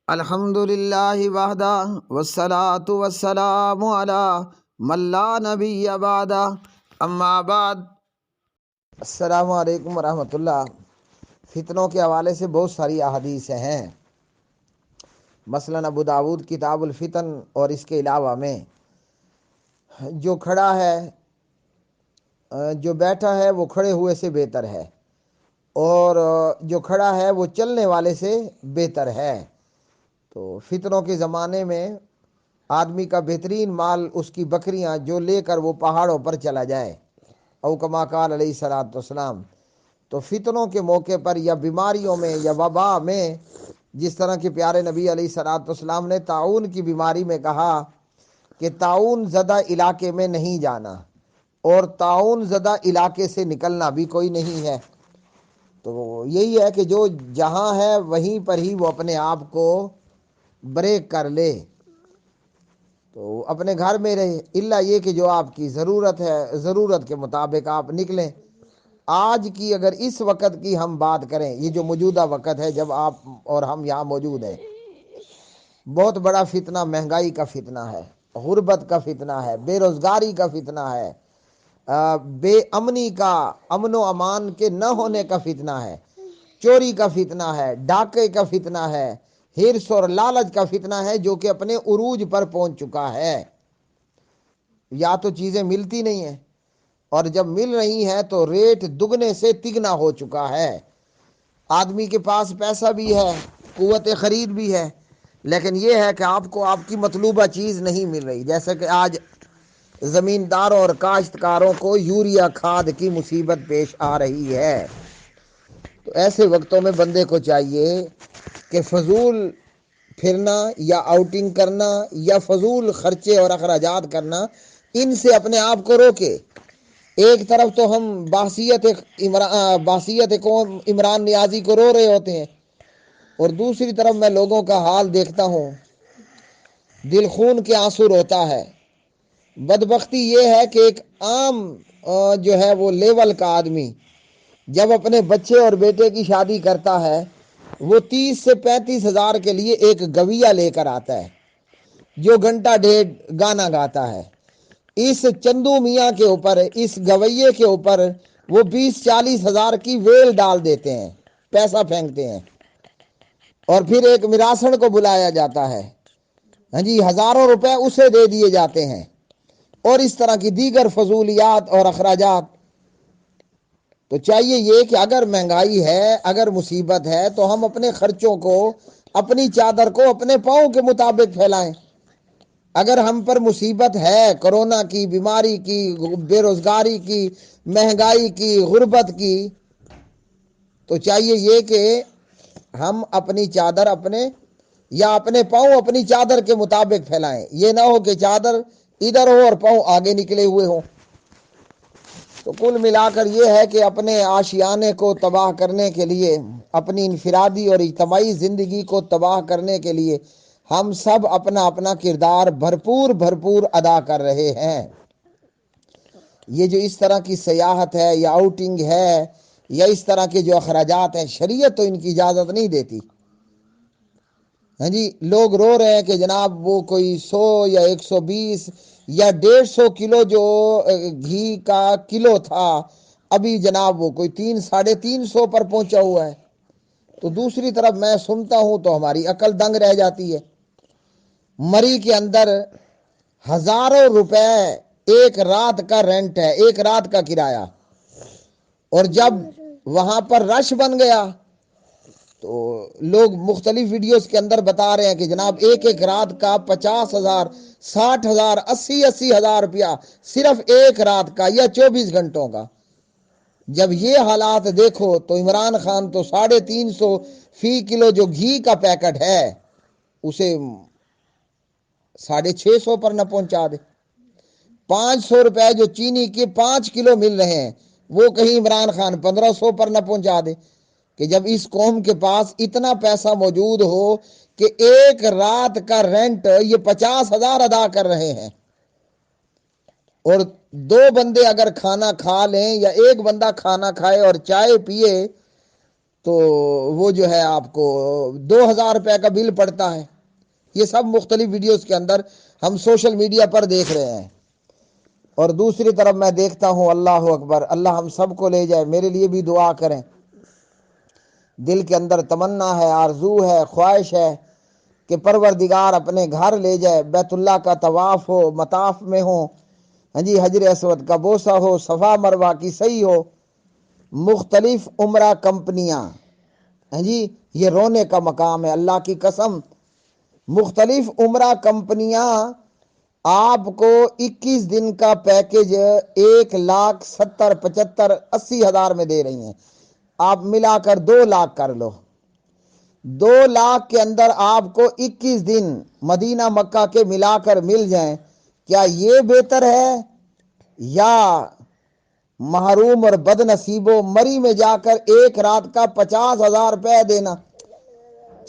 الحمد للہ وحدہ والصلاة والسلام علی من لا نبی بعدہ اما بعد۔ السلام علیکم ورحمۃ اللہ۔ فتنوں کے حوالے سے بہت ساری احادیث ہیں، مثلا ابو داود کتاب الفتن، اور اس کے علاوہ میں جو کھڑا ہے جو بیٹھا ہے وہ کھڑے ہوئے سے بہتر ہے، اور جو کھڑا ہے وہ چلنے والے سے بہتر ہے۔ تو فتنوں کے زمانے میں آدمی کا بہترین مال اس کی بکریاں جو لے کر وہ پہاڑوں پر چلا جائے، او کما قال علیہ الصلوۃ والسلام۔ تو فتنوں کے موقع پر یا بیماریوں میں یا وبا میں، جس طرح کہ پیارے نبی علیہ الصلوۃ والسلام نے طاعون کی بیماری میں کہا کہ طاعون زدہ علاقے میں نہیں جانا، اور طاعون زدہ علاقے سے نکلنا بھی کوئی نہیں ہے۔ تو یہی ہے کہ جو جہاں ہے وہیں پر ہی وہ اپنے آپ کو بریک کر لے، تو اپنے گھر میں رہے، الا یہ کہ جو آپ کی ضرورت ہے، ضرورت کے مطابق آپ نکلیں۔ آج کی اگر اس وقت کی ہم بات کریں، یہ جو موجودہ وقت ہے جب آپ اور ہم یہاں موجود ہیں، بہت بڑا فتنہ مہنگائی کا فتنہ ہے، غربت کا فتنہ ہے، بے روزگاری کا فتنہ ہے، بے امنی کا، امن و امان کے نہ ہونے کا فتنہ ہے، چوری کا فتنہ ہے، ڈاکے کا فتنہ ہے، ہرس اور لالچ کا فتنہ ہے، جو کہ اپنے عروج پر پہنچ چکا ہے۔ یا تو چیزیں ملتی نہیں ہیں، اور جب مل رہی ہیں تو ریٹ دگنے سے تگنا ہو چکا ہے۔ آدمی کے پاس پیسہ بھی ہے، قوت خرید بھی ہے، لیکن یہ ہے کہ آپ کو آپ کی مطلوبہ چیز نہیں مل رہی۔ جیسے کہ آج زمینداروں اور کاشتکاروں کو یوریا کھاد کی مصیبت پیش آ رہی ہے۔ تو ایسے وقتوں میں بندے کو چاہیے کہ فضول پھرنا یا آؤٹنگ کرنا یا فضول خرچے اور اخراجات کرنا، ان سے اپنے آپ کو روکے۔ ایک طرف تو ہم باسیت قوم عمران نیازی کو رو رہے ہوتے ہیں، اور دوسری طرف میں لوگوں کا حال دیکھتا ہوں، دل خون کے آنسو روتا ہے۔ بدبختی یہ ہے کہ ایک عام جو ہے وہ لیول کا آدمی جب اپنے بچے اور بیٹے کی شادی کرتا ہے، وہ 30 سے 35 ہزار کے لیے ایک گویا لے کر آتا ہے، جو گھنٹہ ڈیڑھ گانا گاتا ہے۔ اس چندو میاں کے اوپر، اس گویے کے اوپر وہ 20-40 ہزار کی ویل ڈال دیتے ہیں، پیسہ پھینکتے ہیں، اور پھر ایک مراسڑ کو بلایا جاتا ہے، ہاں جی، ہزاروں روپے اسے دے دیے جاتے ہیں، اور اس طرح کی دیگر فضولیات اور اخراجات۔ تو چاہیے یہ کہ اگر مہنگائی ہے، اگر مصیبت ہے، تو ہم اپنے خرچوں کو، اپنی چادر کو اپنے پاؤں کے مطابق پھیلائیں۔ اگر ہم پر مصیبت ہے کرونا کی، بیماری کی، بے روزگاری کی، مہنگائی کی، غربت کی، تو چاہیے یہ کہ ہم اپنی چادر اپنے پاؤں اپنی چادر کے مطابق پھیلائیں۔ یہ نہ ہو کہ چادر ادھر ہو اور پاؤں آگے نکلے ہوئے ہوں۔ تو کل ملا کر یہ ہے کہ اپنے آشیانے کو تباہ کرنے کے لیے، اپنی انفرادی اور اجتماعی زندگی کو تباہ کرنے کے لیے ہم سب اپنا اپنا کردار بھرپور ادا کر رہے ہیں۔ یہ جو اس طرح کی سیاحت ہے یا آؤٹنگ ہے یا اس طرح کے جو اخراجات ہیں، شریعت تو ان کی اجازت نہیں دیتی۔ ہاں جی، لوگ رو رہے ہیں کہ جناب وہ کوئی 100 یا 120 یا 150 کلو جو گھی کا کلو تھا، ابھی جناب وہ کوئی 300-350 پر پہنچا ہوا ہے۔ تو دوسری طرف میں سنتا ہوں تو ہماری عقل دنگ رہ جاتی ہے۔ مری کے اندر ہزاروں روپے ایک رات کا رینٹ ہے، ایک رات کا کرایہ، اور جب وہاں پر رش بن گیا تو لوگ مختلف ویڈیوز کے اندر بتا رہے ہیں کہ جناب ایک رات کا 50,000، 60,000، 80,000 روپیہ صرف ایک رات کا یا 24 گھنٹوں کا۔ جب یہ حالات دیکھو تو عمران خان تو 350 فی کلو جو گھی کا پیکٹ ہے اسے 650 پر نہ پہنچا دے۔ 500 روپے جو چینی کے 5 کلو مل رہے ہیں، وہ کہیں عمران خان 1500 پر نہ پہنچا دے، کہ جب اس قوم کے پاس اتنا پیسہ موجود ہو کہ ایک رات کا رینٹ یہ 50,000 ادا کر رہے ہیں، اور 2 بندے اگر کھانا کھا لیں یا ایک بندہ کھانا کھائے اور چائے پیے تو وہ جو ہے آپ کو 2,000 روپے کا بل پڑتا ہے۔ یہ سب مختلف ویڈیوز کے اندر ہم سوشل میڈیا پر دیکھ رہے ہیں۔ اور دوسری طرف میں دیکھتا ہوں، اللہ اکبر، اللہ ہم سب کو لے جائے، میرے لیے بھی دعا کریں۔ دل کے اندر تمنا ہے، آرزو ہے، خواہش ہے کہ پروردگار اپنے گھر لے جائے، بیت اللہ کا طواف ہو، مطاف میں ہو، ہاں جی، حجر اسود کا بوسہ ہو، صفا مروہ کی سعی ہو، مختلف عمرہ کمپنیاں، ہاں جی، یہ رونے کا مقام ہے، اللہ کی قسم۔ مختلف عمرہ کمپنیاں آپ کو 21 دن کا پیکج 1,70,000 75,000 80,000 میں دے رہی ہیں۔ آپ ملا کر 2,00,000 کر لو، 2,00,000 کے اندر آپ کو 21 دن مدینہ مکہ کے ملا کر مل جائیں۔ کیا یہ بہتر ہے یا محروم اور بد نصیبوں مری میں جا کر ایک رات کا 50,000 روپے دینا؟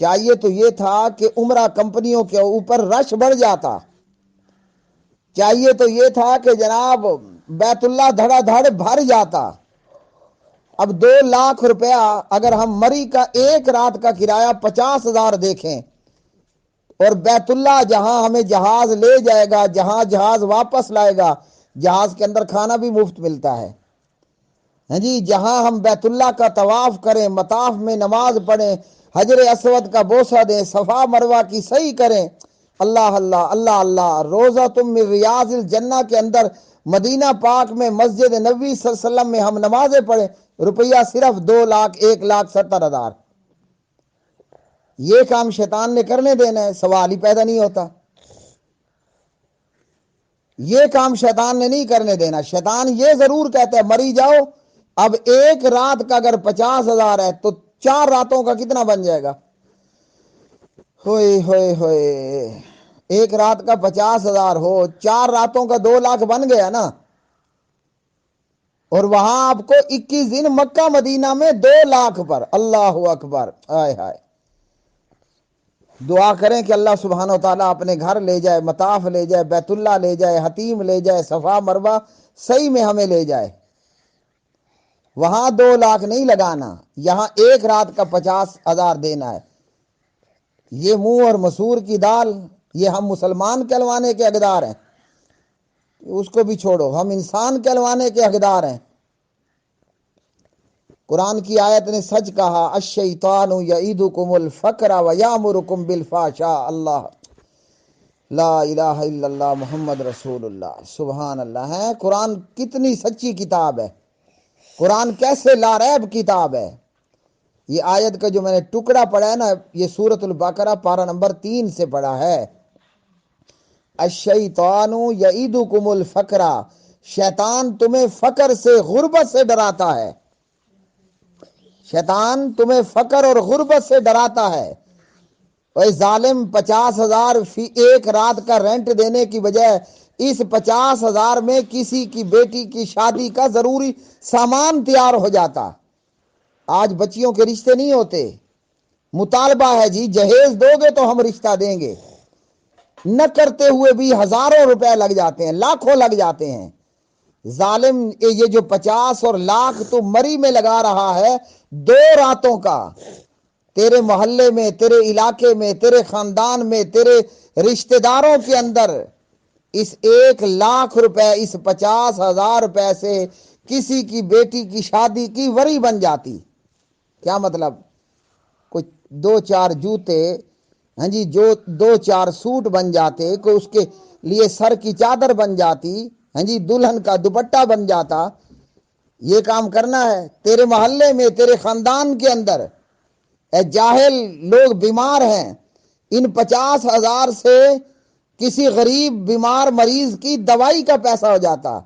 چاہیے تو یہ تھا کہ عمرہ کمپنیوں کے اوپر رش بڑھ جاتا، چاہیے تو یہ تھا کہ جناب بیت اللہ دھڑا دھڑ بھر جاتا۔ اب 2,00,000 روپیہ اگر ہم مری کا ایک رات کا کرایہ 50,000 دیکھیں، اور بیت اللہ جہاں ہمیں جہاز لے جائے گا، جہاں جہاز واپس لائے گا، جہاز کے اندر کھانا بھی مفت ملتا ہے، ہاں جی، جہاں ہم بیت اللہ کا طواف کریں، مطاف میں نماز پڑھیں، حجر اسود کا بوسہ دیں، صفا مروہ کی سعی کریں، اللہ اللہ اللہ اللہ، روزہ تم من ریاض الجنہ کے اندر مدینہ پاک میں مسجد نبوی صلی اللہ علیہ وسلم میں ہم نمازیں پڑھیں، روپیہ صرف 2,00,000 1,70,000۔ یہ کام شیطان نے کرنے دینا ہے؟ سوال ہی پیدا نہیں ہوتا۔ یہ کام شیطان نے نہیں کرنے دینا۔ شیطان یہ ضرور کہتا ہے مری جاؤ، اب ایک رات کا اگر 50,000 ہے تو 4 راتوں کا کتنا بن جائے گا؟ ہوئے ہوئے ہوئے، ایک رات کا 50,000 ہو، 4 راتوں کا 2,00,000 بن گیا نا۔ اور وہاں آپ کو 21 دن مکہ مدینہ میں 2,00,000 پر، اللہ اکبر، آئے ہائے۔ دعا کریں کہ اللہ سبحانہ و تعالیٰ اپنے گھر لے جائے، مطاف لے جائے، بیت اللہ لے جائے، حتیم لے جائے، صفا مروہ صحیح میں ہمیں لے جائے۔ وہاں 2,00,000 نہیں لگانا، یہاں ایک رات کا 50,000 دینا ہے۔ یہ منہ اور مسور کی دال، یہ ہم مسلمان کہلوانے کے حقدار ہیں؟ اس کو بھی چھوڑو، ہم انسان کہلوانے کے حقدار ہیں۔ قرآن کی آیت نے سچ کہا، الشیطان یعیدکم الفقر ویامرکم بالفحشاء، اللہ لا الہ الا اللہ محمد رسول اللہ، سبحان اللہ ہے۔ قرآن کتنی سچی کتاب ہے، قرآن کیسے لاریب کتاب ہے۔ یہ آیت کا جو میں نے ٹکڑا پڑھا ہے نا، یہ سورۃ البقرہ پارہ نمبر 3 سے پڑھا ہے۔ الشیطان یعیدکم الفقر، شیطان تمہیں فقر سے، غربت سے ڈراتا ہے۔ شیطان تمہیں فقر اور غربت سے ڈراتا ہے۔ اے ظالم، 50,000 فی ایک رات کا رینٹ دینے کی بجائے اس 50,000 میں کسی کی بیٹی کی شادی کا ضروری سامان تیار ہو جاتا۔ آج بچیوں کے رشتے نہیں ہوتے، مطالبہ ہے جی جہیز دو گے تو ہم رشتہ دیں گے، نہ کرتے ہوئے بھی ہزاروں روپے لگ جاتے ہیں، لاکھوں لگ جاتے ہیں۔ ظالم، یہ جو 50 اور لاکھ تو مری میں لگا رہا ہے 2 راتوں کا، تیرے محلے میں، تیرے علاقے میں، تیرے خاندان میں، تیرے رشتہ داروں کے اندر اس 1,00,000 روپے، اس 50,000 روپے سے کسی کی بیٹی کی شادی کی وری بن جاتی۔ کیا مطلب؟ کوئی 2-4 جوتے، ہاں جی، جو 2-4 سوٹ بن جاتے، کوئی اس کے لیے سر کی چادر بن جاتی، ہاں جی، دلہن کا دوپٹہ بن جاتا۔ یہ کام کرنا ہے تیرے محلے میں، تیرے خاندان کے اندر؟ اے جاہل، لوگ بیمار ہیں، ان 50,000 سے کسی غریب بیمار مریض کی دوائی کا پیسہ ہو جاتا،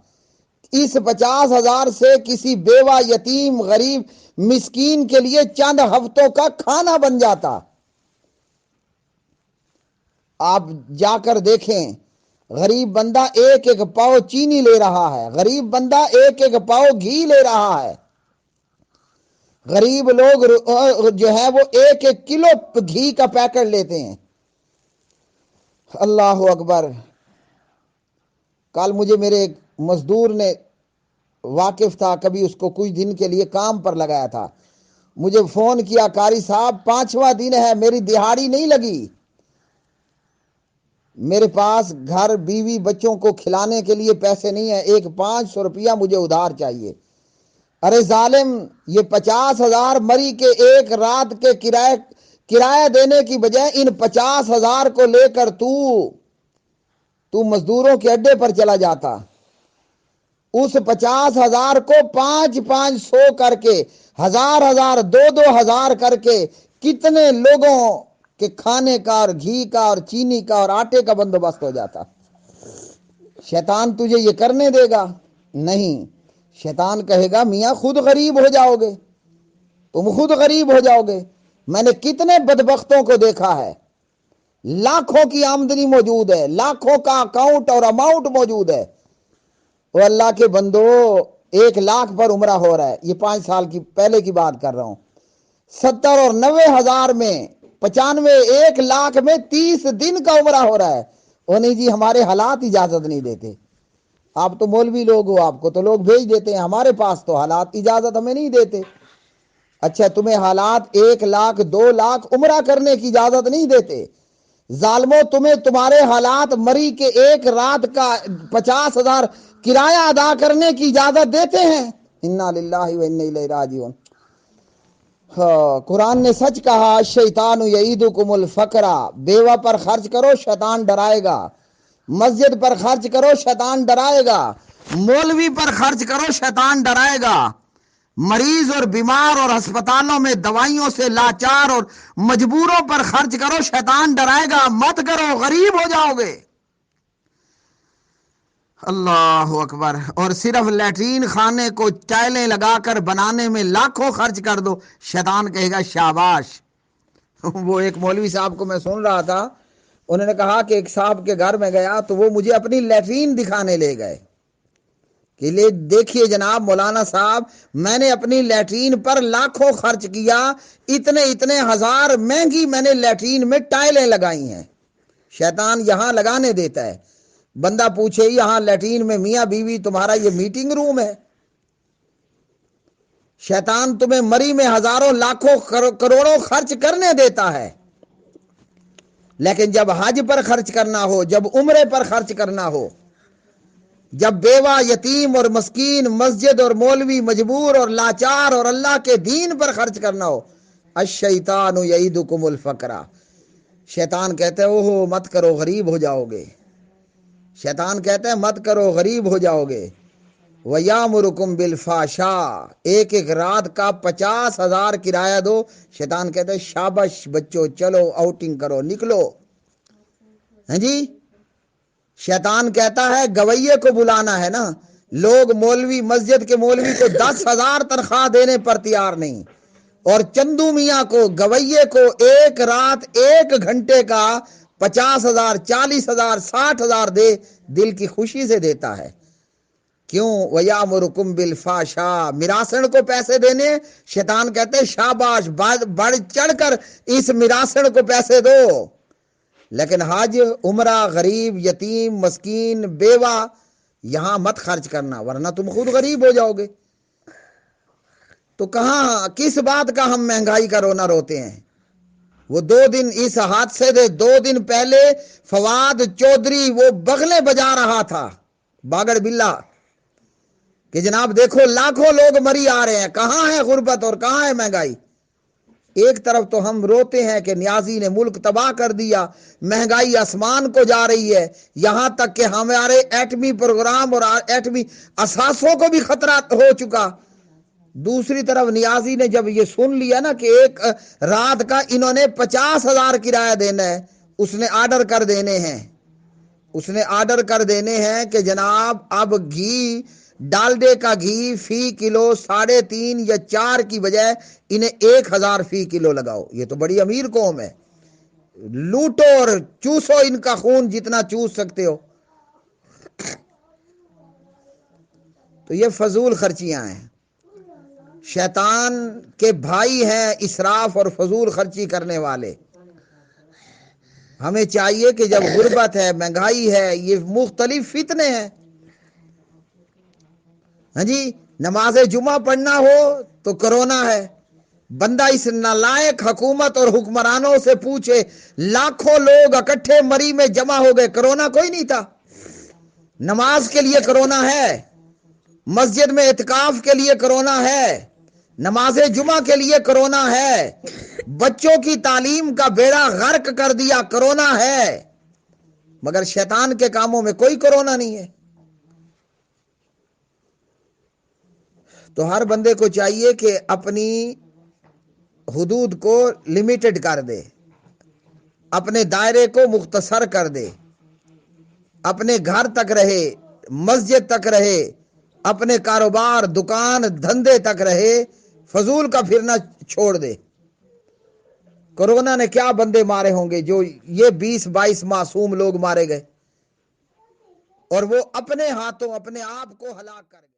اس 50,000 سے کسی بیوہ، یتیم، غریب، مسکین کے لیے چند ہفتوں کا کھانا بن جاتا۔ آپ جا کر دیکھیں، غریب بندہ ایک ایک پاؤ چینی لے رہا ہے، غریب بندہ ایک ایک پاؤ گھی لے رہا ہے، غریب لوگ جو ہے وہ 1-1 کلو گھی کا پیکٹ لیتے ہیں۔ اللہ اکبر۔ کل مجھے میرے ایک مزدور نے، واقف تھا، کبھی اس کو کچھ دن کے لیے کام پر لگایا تھا، مجھے فون کیا، قاری صاحب 5واں دن ہے، میری دہاڑی نہیں لگی، میرے پاس گھر بیوی بچوں کو کھلانے کے لیے پیسے نہیں ہیں، ایک 500 روپیہ مجھے ادھار چاہیے۔ ارے ظالم، یہ 50,000 مری کے ایک رات کے کرایہ دینے کی بجائے ان 50,000 کو لے کر تو مزدوروں کے اڈے پر چلا جاتا، اس 50,000 کو 500 کر کے 1,000 2,000 کر کے کتنے لوگوں کے کھانے کا اور گھی کا اور چینی کا اور آٹے کا بندوبست ہو جاتا۔ شیطان تجھے یہ کرنے دے گا؟ نہیں، شیطان کہے گا میاں خود غریب ہو جاؤ گے، تم خود غریب ہو جاؤ گے۔ میں نے کتنے بدبختوں کو دیکھا ہے، لاکھوں کی آمدنی موجود ہے، لاکھوں کا اکاؤنٹ اور اماؤنٹ موجود ہے، وہ اللہ کے بندو 1,00,000 پر عمرہ ہو رہا ہے، یہ 5 سال کی پہلے کی بات کر رہا ہوں، 70 اور 90,000 میں 95 1,00,000 میں 30 دن کا عمرہ ہو رہا ہے۔ وہ نہیں جی ہمارے حالات اجازت نہیں دیتے، آپ تو مولوی لوگ ہو، آپ کو تو لوگ بھیج دیتے ہیں، ہمارے پاس تو حالات اجازت ہمیں نہیں دیتے۔ اچھا تمہیں حالات 1,00,000 2,00,000 عمرہ کرنے کی اجازت نہیں دیتے، ظالموں تمہیں تمہارے حالات مری کے ایک رات کا 50,000 کرایہ ادا کرنے کی اجازت دیتے ہیں؟ انا للہ و انا الیہ راجعون۔ قرآن نے سچ کہا، شیطان یعیدکم الفقر، بیوہ پر خرچ کرو شیطان ڈرائے گا، مسجد پر خرچ کرو شیطان ڈرائے گا، مولوی پر خرچ کرو شیطان ڈرائے گا، مریض اور بیمار اور ہسپتالوں میں دوائیوں سے لاچار اور مجبوروں پر خرچ کرو شیطان ڈرائے گا، مت کرو غریب ہو جاؤ گے۔ اللہ اکبر۔ اور صرف لیٹرین خانے کو ٹائلیں لگا کر بنانے میں لاکھوں خرچ کر دو، شیطان کہے گا شاباش۔ وہ ایک مولوی صاحب کو میں سن رہا تھا، انہوں نے کہا کہ ایک صاحب کے گھر میں گیا تو وہ مجھے اپنی لیٹرین دکھانے لے گئے کہ لے دیکھیے جناب مولانا صاحب، میں نے اپنی لیٹرین پر لاکھوں خرچ کیا، اتنے ہزار مہنگی میں نے لیٹرین میں ٹائلیں لگائی ہیں۔ شیطان یہاں لگانے دیتا ہے، بندہ پوچھے یہاں لیٹرین میں میاں بیوی تمہارا یہ میٹنگ روم ہے؟ شیطان تمہیں مری میں ہزاروں لاکھوں کروڑوں خرچ کرنے دیتا ہے، لیکن جب حج پر خرچ کرنا ہو، جب عمرے پر خرچ کرنا ہو، جب بیوہ یتیم اور مسکین مسجد اور مولوی مجبور اور لاچار اور اللہ کے دین پر خرچ کرنا ہو، الشیطان یعیدکم الفقر، شیطان کہتے ہیں اوہ مت کرو غریب ہو جاؤ گے، شیطان کہتے ہیں مت کرو غریب ہو جاؤ گے۔ وَيَأْمُرُكُمْ بِالْفَحْشَاءِ، ایک رات کا 50,000 کرایہ دو، شیطان کہتے ہیں شابش بچوں چلو آؤٹنگ کرو نکلو، ہیں جی۔ شیطان کہتا ہے گویے کو بلانا ہے نا، لوگ مولوی مسجد کے مولوی کو 10,000 تنخواہ دینے پر تیار نہیں، اور چندو میاں کو گویے کو ایک رات 1 گھنٹے کا 50,000 40,000 60,000 دے، دل کی خوشی سے دیتا ہے۔ کیوں؟ وَيَأْمُرُكُمْ بِالْفَحْشَاءِ، میراثن کو پیسے دینے، شیطان کہتے ہیں شاباش بڑھ چڑھ کر اس میراثن کو پیسے دو، لیکن حج عمرہ غریب یتیم مسکین بیوہ یہاں مت خرچ کرنا ورنہ تم خود غریب ہو جاؤ گے۔ تو کہاں کس بات کا ہم مہنگائی کا رونا روتے ہیں؟ وہ 2 دن اس حادثے سے 2 دن پہلے فواد چودھری وہ بغلیں بجا رہا تھا باگڑ بلہ کہ جناب دیکھو لاکھوں لوگ مری آ رہے ہیں، کہاں ہے غربت اور کہاں ہے مہنگائی؟ ایک طرف تو ہم روتے ہیں کہ نیازی نے ملک تباہ کر دیا، مہنگائی آسمان کو جا رہی ہے، یہاں تک کہ ہمارے ایٹمی پروگرام اور ایٹمی اثاثوں کو بھی خطرہ ہو چکا۔ دوسری طرف نیازی نے جب یہ سن لیا نا کہ ایک رات کا انہوں نے 50,000 کرایہ دینا ہے، اس نے آرڈر کر دینے ہیں کہ جناب اب گھی ڈالڈے کا گھی فی کلو 3.5 یا 4 کی بجائے انہیں 1,000 فی کلو لگاؤ۔ یہ تو بڑی امیر قوم ہے، لوٹو اور چوسو ان کا خون جتنا چوس سکتے ہو۔ تو یہ فضول خرچیاں ہیں، شیطان کے بھائی ہیں اسراف اور فضول خرچی کرنے والے۔ ہمیں چاہیے کہ جب غربت ہے مہنگائی ہے یہ مختلف فتنے ہیں، ہاں جی، نماز جمعہ پڑھنا ہو تو کرونا ہے، بندہ اس نالائق حکومت اور حکمرانوں سے پوچھے، لاکھوں لوگ اکٹھے مری میں جمع ہو گئے، کرونا کوئی نہیں تھا؟ نماز کے لیے کرونا ہے، مسجد میں اعتکاف کے لیے کرونا ہے، نماز جمعہ کے لیے کرونا ہے، بچوں کی تعلیم کا بیڑا غرق کر دیا، کرونا ہے، مگر شیطان کے کاموں میں کوئی کرونا نہیں ہے۔ تو ہر بندے کو چاہیے کہ اپنی حدود کو لمیٹڈ کر دے، اپنے دائرے کو مختصر کر دے، اپنے گھر تک رہے، مسجد تک رہے، اپنے کاروبار دکان دھندے تک رہے، فضول کا پھرنا چھوڑ دے۔ کرونا نے کیا بندے مارے ہوں گے جو یہ 20-22 معصوم لوگ مارے گئے، اور وہ اپنے ہاتھوں اپنے آپ کو ہلاک کر گئے۔